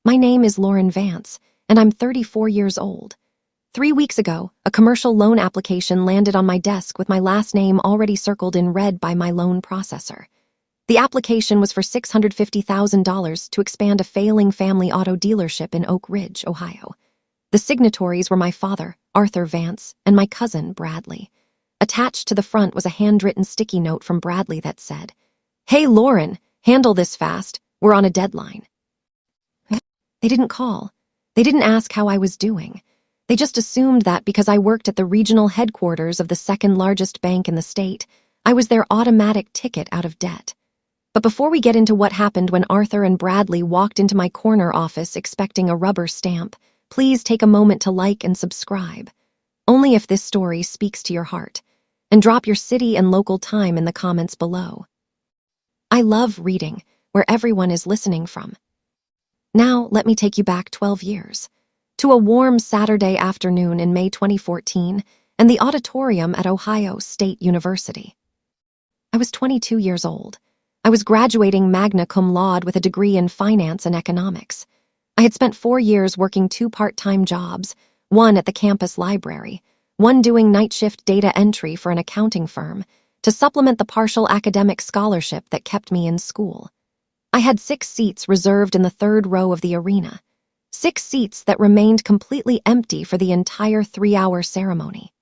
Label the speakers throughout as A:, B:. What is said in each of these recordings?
A: My name is Lauren Vance, and I'm 34 years old. 3 weeks ago, a commercial loan application landed on my desk with my last name already circled in red by my loan processor. The application was for $650,000 to expand a failing family auto dealership in Oak Ridge, Ohio. The signatories were my father, Arthur Vance, and my cousin, Bradley. Attached to the front was a handwritten sticky note from Bradley that said, "Hey, Lauren, handle this fast. We're on a deadline." They didn't call. They didn't ask how I was doing. They just assumed that because I worked at the regional headquarters of the second largest bank in the state, I was their automatic ticket out of debt. But before we get into what happened when Arthur and Bradley walked into my corner office expecting a rubber stamp, please take a moment to like and subscribe. Only if this story speaks to your heart. And drop your city and local time in the comments below. I love reading, where everyone is listening from. Now, let me take you back 12 years, to a warm Saturday afternoon in May 2014, and the auditorium at Ohio State University. I was 22 years old. I was graduating magna cum laude with a degree in finance and economics. I had spent 4 years working 2 part-time jobs, one at the campus library, one doing night shift data entry for an accounting firm, to supplement the partial academic scholarship that kept me in school. I had 6 seats reserved in the 3rd row of the arena, 6 seats that remained completely empty for the entire 3-hour ceremony.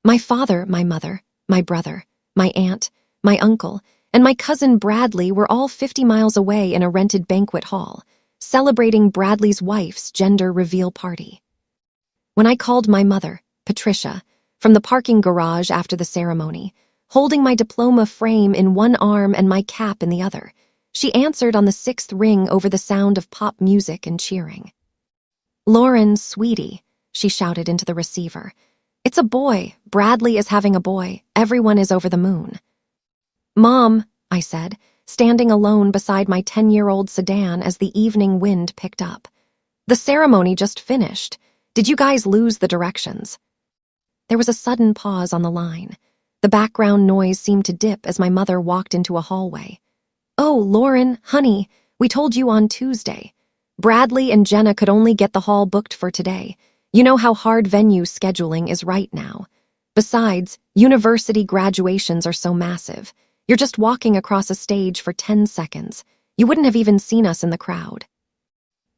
A: My father, my mother, my brother, my aunt, my uncle, and my cousin Bradley were all 50 miles away in a rented banquet hall, celebrating Bradley's wife's gender reveal party. When I called my mother, Patricia, from the parking garage after the ceremony, holding my diploma frame in one arm and my cap in the other, she answered on the 6th ring over the sound of pop music and cheering. "Lauren, sweetie," she shouted into the receiver. "It's a boy. Bradley is having a boy. Everyone is over the moon." "Mom," I said, standing alone beside my 10-year-old sedan as the evening wind picked up. "The ceremony just finished. Did you guys lose the directions?" There was a sudden pause on the line. The background noise seemed to dip as my mother walked into a hallway. "Oh, Lauren, honey, we told you on Tuesday. Bradley and Jenna could only get the hall booked for today. You know how hard venue scheduling is right now. Besides, university graduations are so massive. You're just walking across a stage for 10 seconds. You wouldn't have even seen us in the crowd."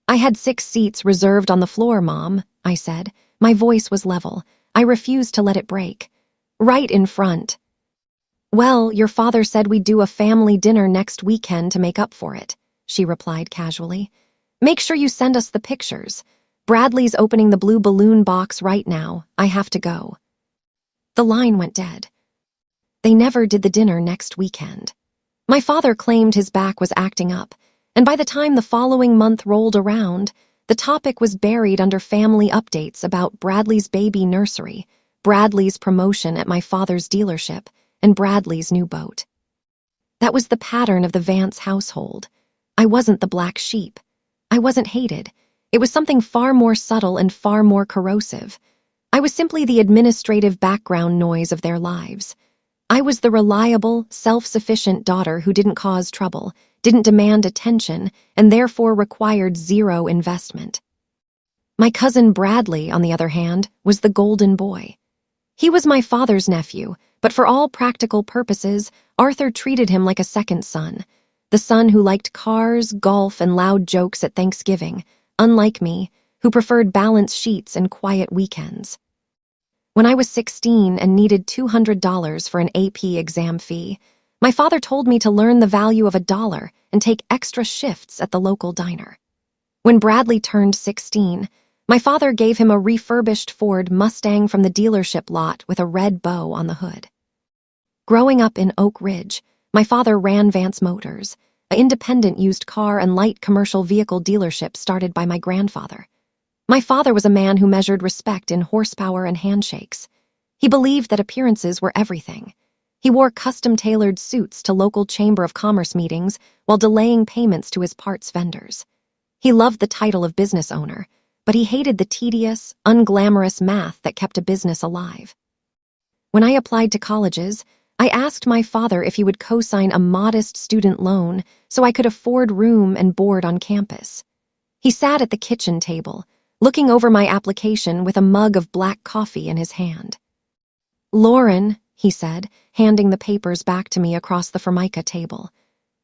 A: "I had 6 seats reserved on the floor, Mom," I said. My voice was level. I refused to let it break. "Right in front." "Well, your father said we'd do a family dinner next weekend to make up for it," she replied casually. "Make sure you send us the pictures. Bradley's opening the blue balloon box right now. I have to go." The line went dead. They never did the dinner next weekend. My father claimed his back was acting up, and by the time the following month rolled around, the topic was buried under family updates about Bradley's baby nursery, Bradley's promotion at my father's dealership, and Bradley's new boat. That was the pattern of the Vance household. I wasn't the black sheep. I wasn't hated. It was something far more subtle and far more corrosive. I was simply the administrative background noise of their lives. I was the reliable, self-sufficient daughter who didn't cause trouble, didn't demand attention, and therefore required zero investment. My cousin Bradley, on the other hand, was the golden boy. He was my father's nephew, but for all practical purposes, Arthur treated him like a second son, the son who liked cars, golf, and loud jokes at Thanksgiving, unlike me, who preferred balance sheets and quiet weekends. When I was 16 and needed $200 for an AP exam fee, my father told me to learn the value of $1 and take extra shifts at the local diner. When Bradley turned 16, my father gave him a refurbished Ford Mustang from the dealership lot with a red bow on the hood. Growing up in Oak Ridge, my father ran Vance Motors, an independent used car and light commercial vehicle dealership started by my grandfather. My father was a man who measured respect in horsepower and handshakes. He believed that appearances were everything. He wore custom-tailored suits to local Chamber of Commerce meetings while delaying payments to his parts vendors. He loved the title of business owner, but he hated the tedious, unglamorous math that kept a business alive. When I applied to colleges, I asked my father if he would co-sign a modest student loan so I could afford room and board on campus. He sat at the kitchen table, looking over my application with a mug of black coffee in his hand. "Lauren," he said, handing the papers back to me across the Formica table.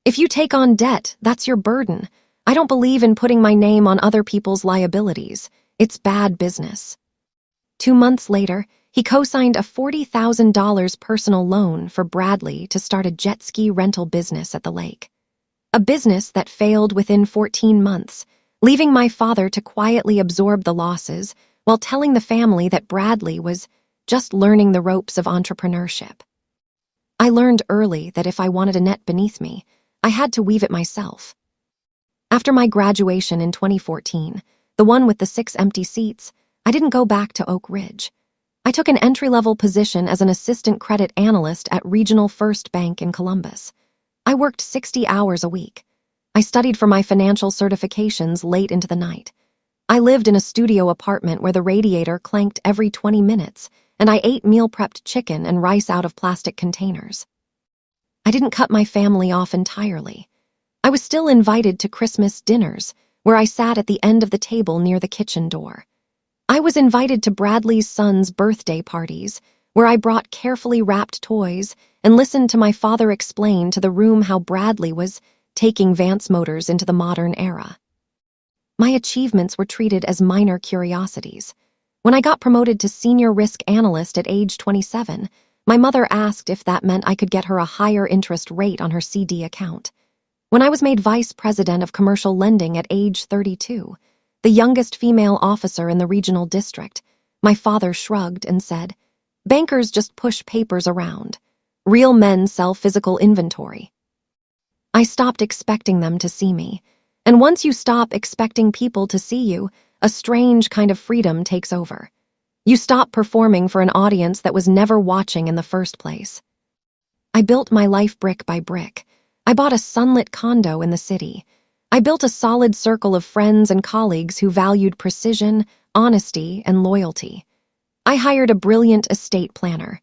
A: "If you take on debt, that's your burden. I don't believe in putting my name on other people's liabilities. It's bad business." 2 months later, he co-signed a $40,000 personal loan for Bradley to start a jet ski rental business at the lake. A business that failed within 14 months, leaving my father to quietly absorb the losses while telling the family that Bradley was just learning the ropes of entrepreneurship. I learned early that if I wanted a net beneath me, I had to weave it myself. After my graduation in 2014, the one with the 6 empty seats, I didn't go back to Oak Ridge. I took an entry-level position as an assistant credit analyst at Regional First Bank in Columbus. I worked 60 hours a week. I studied for my financial certifications late into the night. I lived in a studio apartment where the radiator clanked every 20 minutes, and I ate meal-prepped chicken and rice out of plastic containers. I didn't cut my family off entirely. I was still invited to Christmas dinners, where I sat at the end of the table near the kitchen door. I was invited to Bradley's son's birthday parties, where I brought carefully wrapped toys and listened to my father explain to the room how Bradley was taking Vance Motors into the modern era. My achievements were treated as minor curiosities. When I got promoted to senior risk analyst at age 27, my mother asked if that meant I could get her a higher interest rate on her CD account. When I was made vice president of commercial lending at age 32, the youngest female officer in the regional district, my father shrugged and said, "Bankers just push papers around. Real men sell physical inventory." I stopped expecting them to see me, and once you stop expecting people to see you, a strange kind of freedom takes over. You stop performing for an audience that was never watching in the first place. I built my life brick by brick. I bought a sunlit condo in the city. I built a solid circle of friends and colleagues who valued precision, honesty, and loyalty. I hired a brilliant estate planner,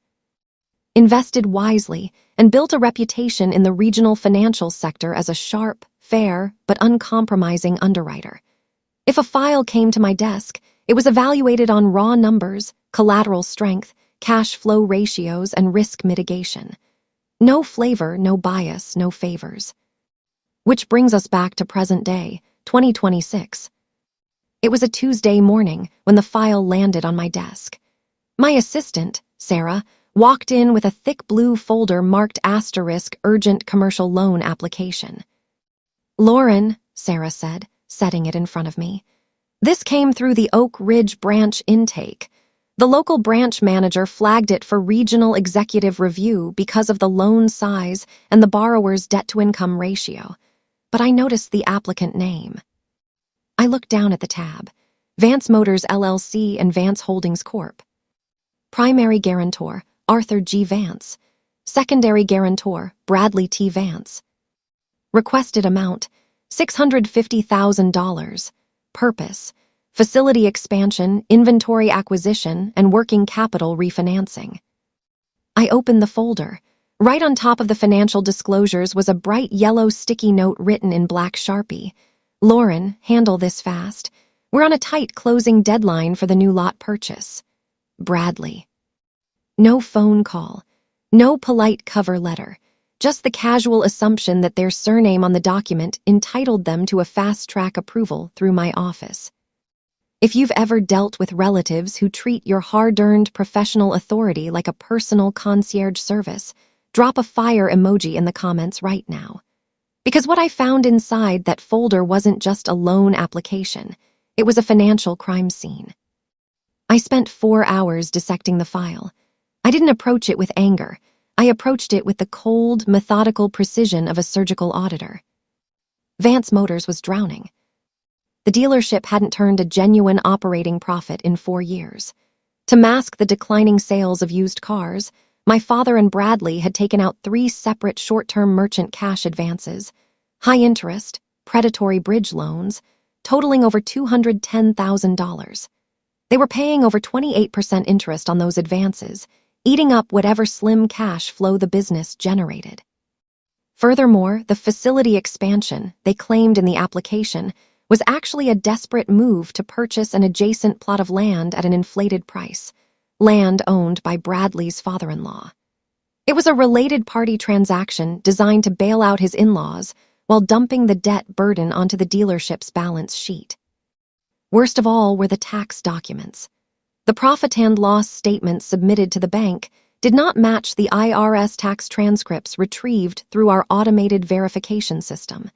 A: invested wisely, and built a reputation in the regional financial sector as a sharp, fair, but uncompromising underwriter. If a file came to my desk, it was evaluated on raw numbers, collateral strength, cash flow ratios, and risk mitigation. No flavor, no bias, no favors. Which brings us back to present day, 2026. It was a Tuesday morning when the file landed on my desk. My assistant, Sarah, walked in with a thick blue folder marked * urgent commercial loan application. "Lauren," Sarah said, setting it in front of me. "This came through the Oak Ridge branch intake. The local branch manager flagged it for regional executive review because of the loan size and the borrower's debt-to-income ratio. But I noticed the applicant name." I looked down at the tab. Vance Motors LLC and Vance Holdings Corp. Primary guarantor, Arthur G. Vance. Secondary guarantor, Bradley T. Vance. Requested amount, $650,000. Purpose, facility expansion, inventory acquisition, and working capital refinancing. I opened the folder. Right on top of the financial disclosures was a bright yellow sticky note written in black Sharpie. "Lauren, handle this fast. We're on a tight closing deadline for the new lot purchase. Bradley." No phone call, no polite cover letter, just the casual assumption that their surname on the document entitled them to a fast-track approval through my office. If you've ever dealt with relatives who treat your hard-earned professional authority like a personal concierge service, drop a fire emoji in the comments right now. Because what I found inside that folder wasn't just a loan application, it was a financial crime scene. I spent 4 hours dissecting the file. I didn't approach it with anger. I approached it with the cold, methodical precision of a surgical auditor. Vance Motors was drowning. The dealership hadn't turned a genuine operating profit in 4 years. To mask the declining sales of used cars, my father and Bradley had taken out 3 separate short-term merchant cash advances, high-interest, predatory bridge loans, totaling over $210,000. They were paying over 28% interest on those advances, eating up whatever slim cash flow the business generated. Furthermore, the facility expansion they claimed in the application was actually a desperate move to purchase an adjacent plot of land at an inflated price, land owned by Bradley's father-in-law. It was a related party transaction designed to bail out his in-laws while dumping the debt burden onto the dealership's balance sheet. Worst of all were the tax documents. The profit and loss statements submitted to the bank did not match the IRS tax transcripts retrieved through our automated verification system.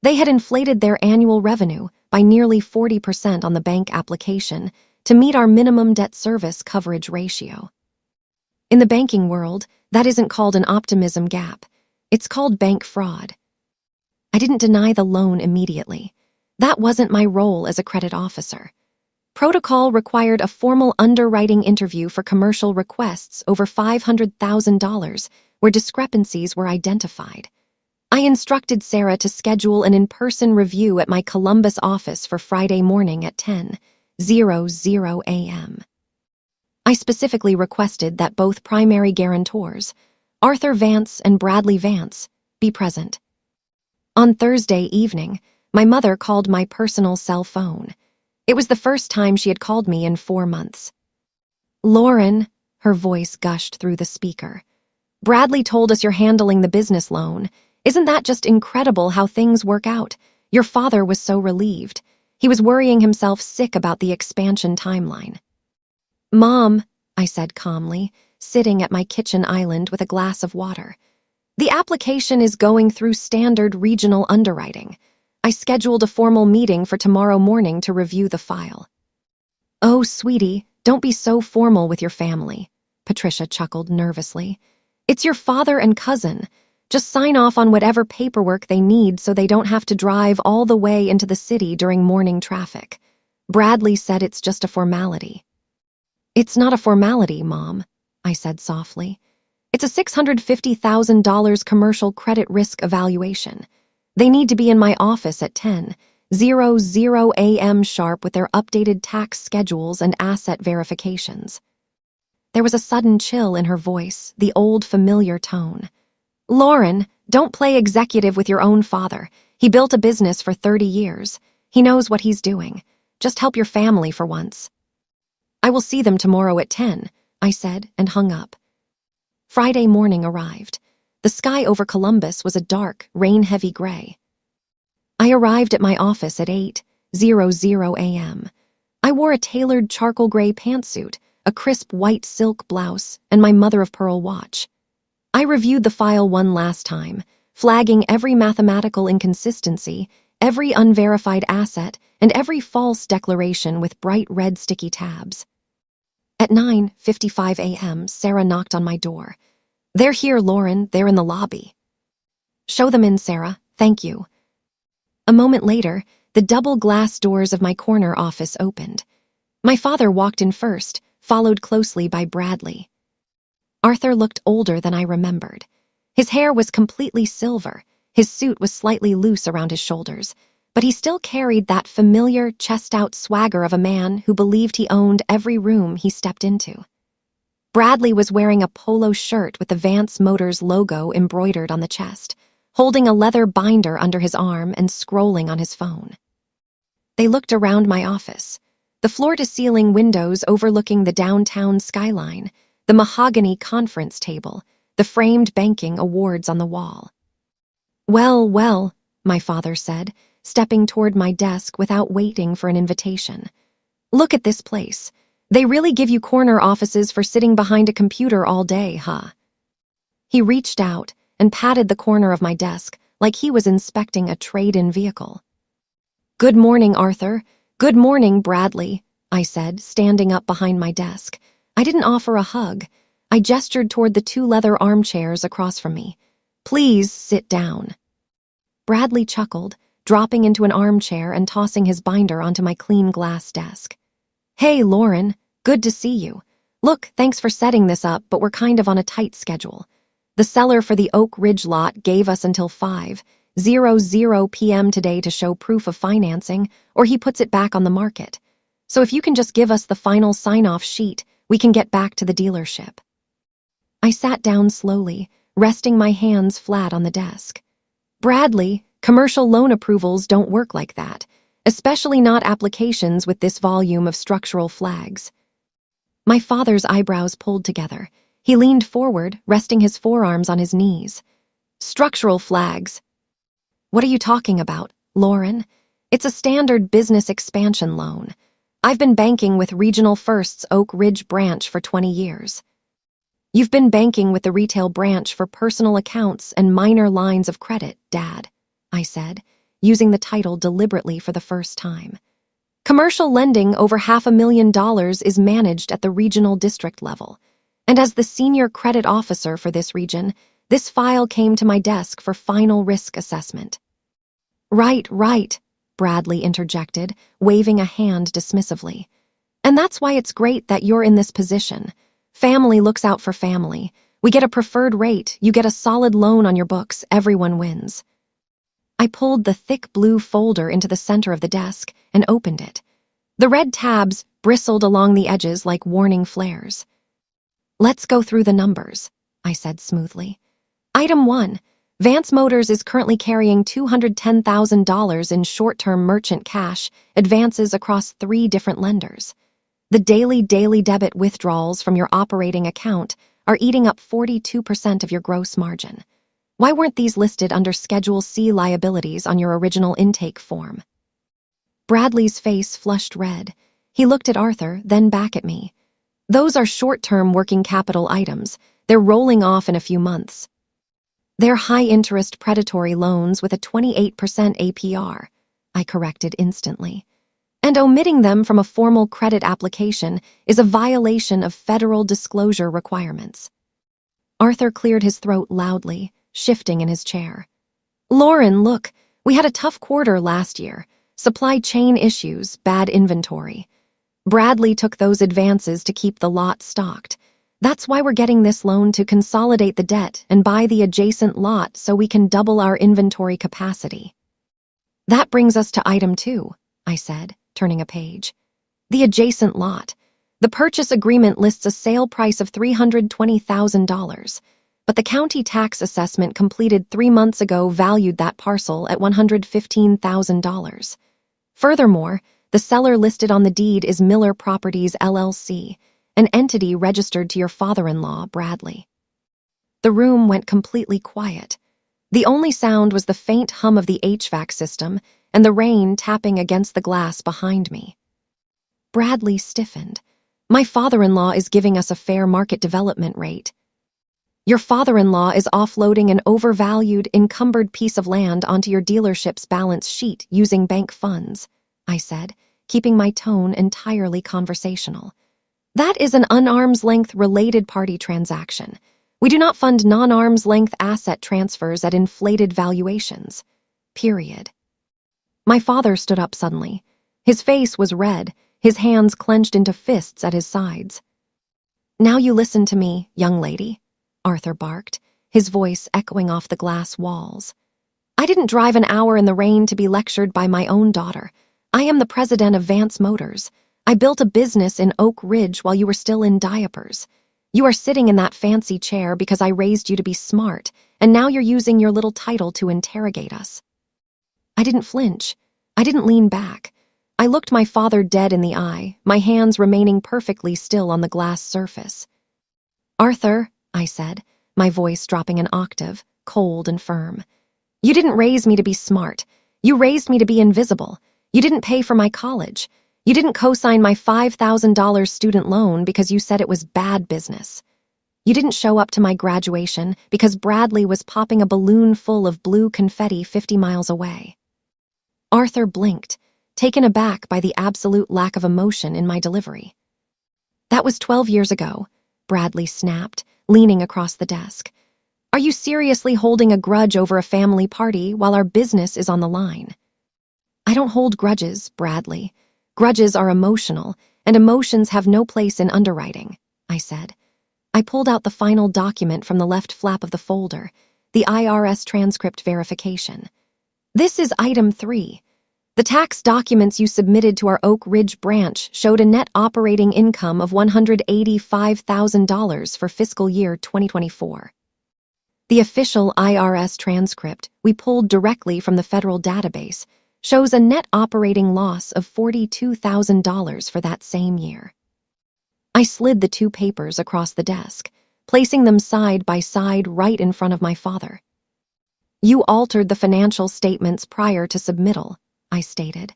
A: They had inflated their annual revenue by nearly 40% on the bank application to meet our minimum debt service coverage ratio. In the banking world, that isn't called an optimism gap. It's called bank fraud. I didn't deny the loan immediately. That wasn't my role as a credit officer. Protocol required a formal underwriting interview for commercial requests over $500,000 where discrepancies were identified. I instructed Sarah to schedule an in-person review at my Columbus office for Friday morning at 10:00 a.m. I specifically requested that both primary guarantors, Arthur Vance and Bradley Vance, be present. On Thursday evening, my mother called my personal cell phone. It was the first time she had called me in 4 months. "Lauren," her voice gushed through the speaker. "Bradley told us you're handling the business loan. Isn't that just incredible how things work out? Your father was so relieved. He was worrying himself sick about the expansion timeline." "Mom," I said calmly, sitting at my kitchen island with a glass of water. "The application is going through standard regional underwriting. I scheduled a formal meeting for tomorrow morning to review the file." "Oh, sweetie, don't be so formal with your family," Patricia chuckled nervously. "It's your father and cousin. Just sign off on whatever paperwork they need so they don't have to drive all the way into the city during morning traffic. Bradley said it's just a formality." "It's not a formality, Mom," I said softly. "It's a $650,000 commercial credit risk evaluation. They need to be in my office at 10:00 a.m. sharp with their updated tax schedules and asset verifications." There was a sudden chill in her voice, the old familiar tone. "Lauren, don't play executive with your own father. He built a business for 30 years. He knows what he's doing. Just help your family for once." "I will see them tomorrow at 10, I said and hung up. Friday morning arrived. The sky over Columbus was a dark, rain-heavy gray. I arrived at my office at 8:00 a.m. I wore a tailored charcoal gray pantsuit, a crisp white silk blouse, and my mother-of-pearl watch. I reviewed the file one last time, flagging every mathematical inconsistency, every unverified asset, and every false declaration with bright red sticky tabs. At 9:55 a.m., Sarah knocked on my door. "They're here, Lauren. They're in the lobby." "Show them in, Sarah. Thank you." A moment later, the double glass doors of my corner office opened. My father walked in first, followed closely by Bradley. Arthur looked older than I remembered. His hair was completely silver, his suit was slightly loose around his shoulders, but he still carried that familiar, chest-out swagger of a man who believed he owned every room he stepped into. Bradley was wearing a polo shirt with the Vance Motors logo embroidered on the chest, holding a leather binder under his arm and scrolling on his phone. They looked around my office, the floor-to-ceiling windows overlooking the downtown skyline, the mahogany conference table, the framed banking awards on the wall. "Well, well," my father said, stepping toward my desk without waiting for an invitation. "Look at this place. They really give you corner offices for sitting behind a computer all day, huh?" He reached out and patted the corner of my desk like he was inspecting a trade-in vehicle. "Good morning, Arthur. Good morning, Bradley," I said, standing up behind my desk. I didn't offer a hug. I gestured toward the 2 leather armchairs across from me. "Please sit down." Bradley chuckled, dropping into an armchair and tossing his binder onto my clean glass desk. "Hey, Lauren. Good to see you. Look, thanks for setting this up, but we're kind of on a tight schedule. The seller for the Oak Ridge lot gave us until 5:00 p.m. today to show proof of financing, or he puts it back on the market. So if you can just give us the final sign-off sheet, we can get back to the dealership." I sat down slowly, resting my hands flat on the desk. "Bradley, commercial loan approvals don't work like that. especially not applications with this volume of structural flags. My father's eyebrows pulled together. He leaned forward, resting his forearms on his knees. Structural flags. What are you talking about, Lauren? It's a standard business expansion loan. I've been banking with Regional First's Oak Ridge branch for 20 years. You've been banking with the retail branch for personal accounts and minor lines of credit, Dad, I said, using the title deliberately for the first time. Commercial lending over $500,000 is managed at the regional district level, and as the senior credit officer for this region, this file came to my desk for final risk assessment. Right, Bradley interjected, waving a hand dismissively. And that's why it's great that you're in this position. Family looks out for family. We get a preferred rate, you get a solid loan on your books, everyone wins. I pulled the thick blue folder into the center of the desk and opened it. The red tabs bristled along the edges like warning flares. Let's go through the numbers, I said smoothly. Item 1. Vance Motors is currently carrying $210,000 in short-term merchant cash advances across 3 different lenders. The daily debit withdrawals from your operating account are eating up 42% of your gross margin. Why weren't these listed under Schedule C liabilities on your original intake form? Bradley's face flushed red. He looked at Arthur, then back at me. Those are short-term working capital items. They're rolling off in a few months. They're high-interest predatory loans with a 28% APR, I corrected instantly. And omitting them from a formal credit application is a violation of federal disclosure requirements. Arthur cleared his throat loudly, shifting in his chair. Lauren, look, we had a tough quarter last year. Supply chain issues, bad inventory. Bradley took those advances to keep the lot stocked. That's why we're getting this loan to consolidate the debt and buy the adjacent lot so we can double our inventory capacity. That brings us to item 2, I said, turning a page. The adjacent lot. The purchase agreement lists a sale price of $320,000, but the county tax assessment completed 3 months ago valued that parcel at $115,000. Furthermore, the seller listed on the deed is Miller Properties, LLC, an entity registered to your father-in-law, Bradley. The room went completely quiet. The only sound was the faint hum of the HVAC system and the rain tapping against the glass behind me. Bradley stiffened. My father-in-law is giving us a fair market development rate. Your father-in-law is offloading an overvalued, encumbered piece of land onto your dealership's balance sheet using bank funds, I said, keeping my tone entirely conversational. That is an unarm's-length related party transaction. We do not fund non-arm's-length asset transfers at inflated valuations. Period. My father stood up suddenly. His face was red, his hands clenched into fists at his sides. Now you listen to me, young lady, Arthur barked, his voice echoing off the glass walls. I didn't drive an hour in the rain to be lectured by my own daughter. I am the president of Vance Motors. I built a business in Oak Ridge while you were still in diapers. You are sitting in that fancy chair because I raised you to be smart, and now you're using your little title to interrogate us. I didn't flinch. I didn't lean back. I looked my father dead in the eye, my hands remaining perfectly still on the glass surface. Arthur, I said, my voice dropping an octave, cold and firm. You didn't raise me to be smart. You raised me to be invisible. You didn't pay for my college. You didn't co-sign my $5,000 student loan because you said it was bad business. You didn't show up to my graduation because Bradley was popping a balloon full of blue confetti 50 miles away. Arthur blinked, taken aback by the absolute lack of emotion in my delivery. That was 12 years ago, Bradley snapped, leaning across the desk. Are you seriously holding a grudge over a family party while our business is on the line? I don't hold grudges, Bradley. Grudges are emotional, and emotions have no place in underwriting, I said. I pulled out the final document from the left flap of the folder, the IRS transcript verification. This is item 3. The tax documents you submitted to our Oak Ridge branch showed a net operating income of $185,000 for fiscal year 2024. The official IRS transcript we pulled directly from the federal database shows a net operating loss of $42,000 for that same year. I slid the two papers across the desk, placing them side by side right in front of my father. "You altered the financial statements prior to submittal," I stated.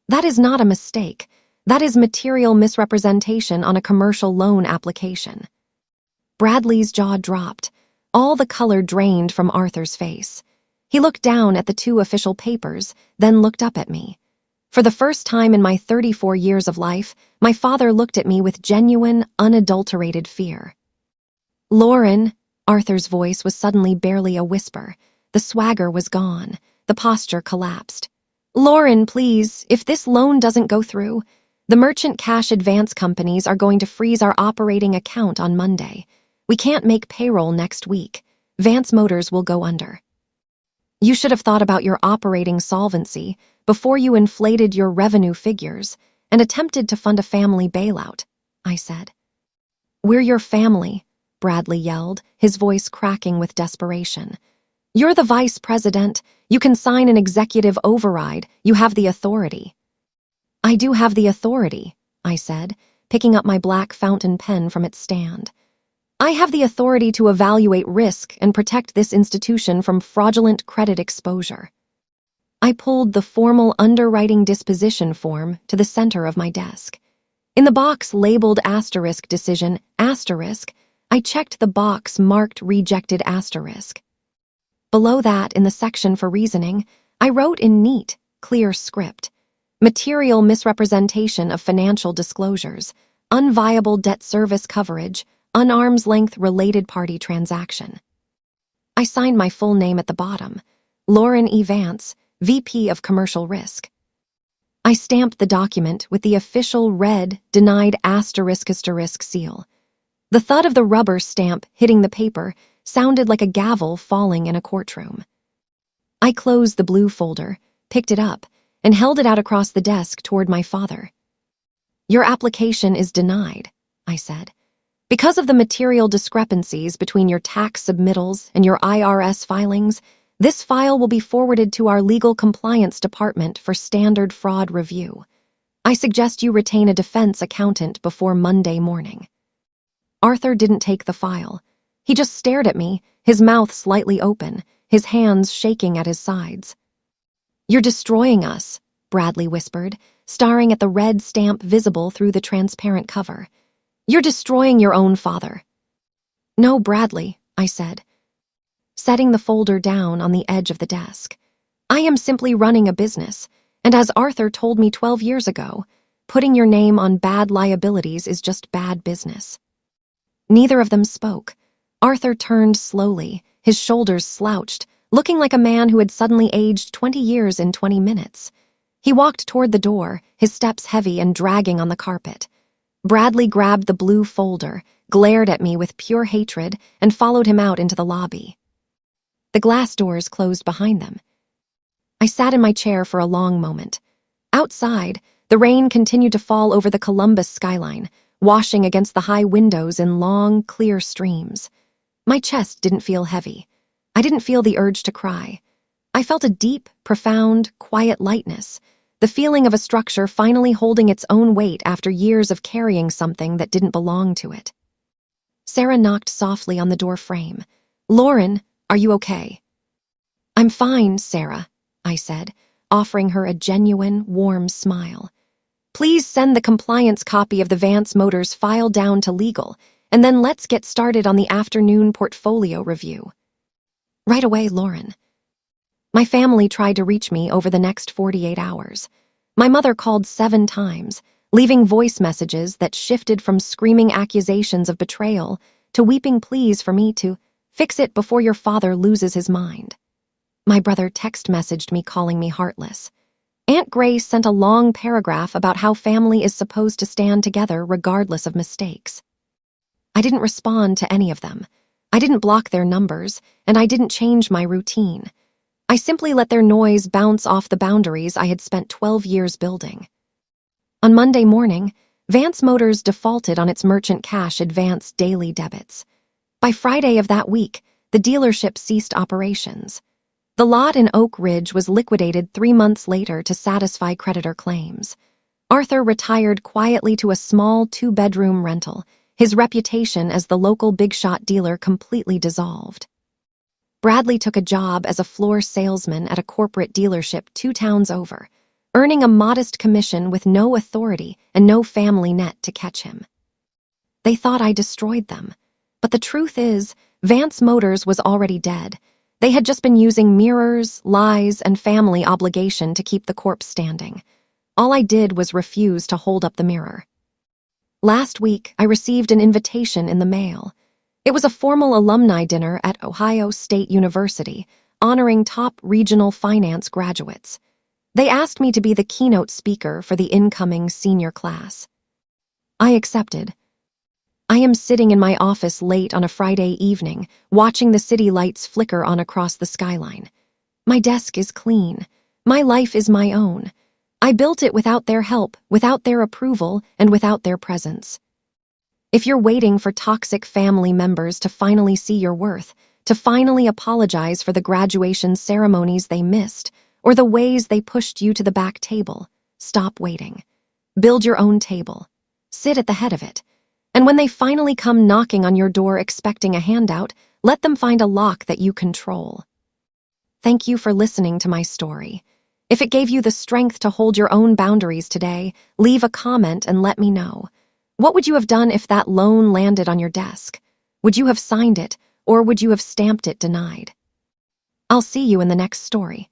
A: "That is not a mistake. That is material misrepresentation on a commercial loan application." Bradley's jaw dropped. All the color drained from Arthur's face. He looked down at the two official papers, then looked up at me. For the first time in my 34 years of life, my father looked at me with genuine, unadulterated fear. "Lauren," Arthur's voice was suddenly barely a whisper. The swagger was gone. The posture collapsed. "Lauren, please, if this loan doesn't go through, the merchant cash advance companies are going to freeze our operating account on Monday. We can't make payroll next week. Vance Motors will go under. You should have thought about your operating solvency before you inflated your revenue figures and attempted to fund a family bailout," I said. "We're your family," Bradley yelled, his voice cracking with desperation. "You're the vice president. You can sign an executive override. You have the authority." "I do have the authority," I said, picking up my black fountain pen from its stand. "I have the authority to evaluate risk and protect this institution from fraudulent credit exposure." I pulled the formal underwriting disposition form to the center of my desk. In the box labeled asterisk decision asterisk, I checked the box marked rejected asterisk. Below that, in the section for reasoning, I wrote in neat, clear script: material misrepresentation of financial disclosures, unviable debt service coverage, unarm's-length related party transaction. I signed my full name at the bottom: Lauren E. Vance, VP of Commercial Risk. I stamped the document with the official red, denied asterisk seal. The thud of the rubber stamp hitting the paper sounded like a gavel falling in a courtroom. I closed the blue folder, picked it up, and held it out across the desk toward my father. "Your application is denied," I said. "Because of the material discrepancies between your tax submittals and your IRS filings, this file will be forwarded to our legal compliance department for standard fraud review. I suggest you retain a defense accountant before Monday morning." Arthur didn't take the file. He just stared at me, his mouth slightly open, his hands shaking at his sides. "You're destroying us," Bradley whispered, staring at the red stamp visible through the transparent cover. "You're destroying your own father." "No, Bradley," I said, setting the folder down on the edge of the desk. "I am simply running a business, and as Arthur told me 12 years ago, putting your name on bad liabilities is just bad business." Neither of them spoke. Arthur turned slowly, his shoulders slouched, looking like a man who had suddenly aged 20 years in 20 minutes. He walked toward the door, his steps heavy and dragging on the carpet. Bradley grabbed the blue folder, glared at me with pure hatred, and followed him out into the lobby. The glass doors closed behind them. I sat in my chair for a long moment. Outside, the rain continued to fall over the Columbus skyline, washing against the high windows in long, clear streams. My chest didn't feel heavy. I didn't feel the urge to cry. I felt a deep, profound, quiet lightness, the feeling of a structure finally holding its own weight after years of carrying something that didn't belong to it. Sarah knocked softly on the door frame. "Lauren, are you okay?" "I'm fine, Sarah," I said, offering her a genuine, warm smile. "Please send the compliance copy of the Vance Motors file down to legal, and then let's get started on the afternoon portfolio review." "Right away, Lauren." My family tried to reach me over the next 48 hours. My mother called 7 times, leaving voice messages that shifted from screaming accusations of betrayal to weeping pleas for me to fix it before your father loses his mind. My brother text messaged me calling me heartless. Aunt Grace sent a long paragraph about how family is supposed to stand together regardless of mistakes. I didn't respond to any of them. I didn't block their numbers, and I didn't change my routine. I simply let their noise bounce off the boundaries I had spent 12 years building. On Monday morning, Vance Motors defaulted on its merchant cash advance daily debits. By Friday of that week, the dealership ceased operations. The lot in Oak Ridge was liquidated 3 months later to satisfy creditor claims. Arthur retired quietly to a small 2-bedroom rental, his reputation as the local big-shot dealer completely dissolved. Bradley took a job as a floor salesman at a corporate dealership 2 towns over, earning a modest commission with no authority and no family net to catch him. They thought I destroyed them, but the truth is, Vance Motors was already dead. They had just been using mirrors, lies, and family obligation to keep the corpse standing. All I did was refuse to hold up the mirror. Last week, I received an invitation in the mail. It was a formal alumni dinner at Ohio State University, honoring top regional finance graduates. They asked me to be the keynote speaker for the incoming senior class. I accepted. I am sitting in my office late on a Friday evening, watching the city lights flicker on across the skyline. My desk is clean. My life is my own. I built it without their help, without their approval, and without their presence. If you're waiting for toxic family members to finally see your worth, to finally apologize for the graduation ceremonies they missed, or the ways they pushed you to the back table, stop waiting. Build your own table. Sit at the head of it. And when they finally come knocking on your door expecting a handout, let them find a lock that you control. Thank you for listening to my story. If it gave you the strength to hold your own boundaries today, leave a comment and let me know. What would you have done if that loan landed on your desk? Would you have signed it, or would you have stamped it denied? I'll see you in the next story.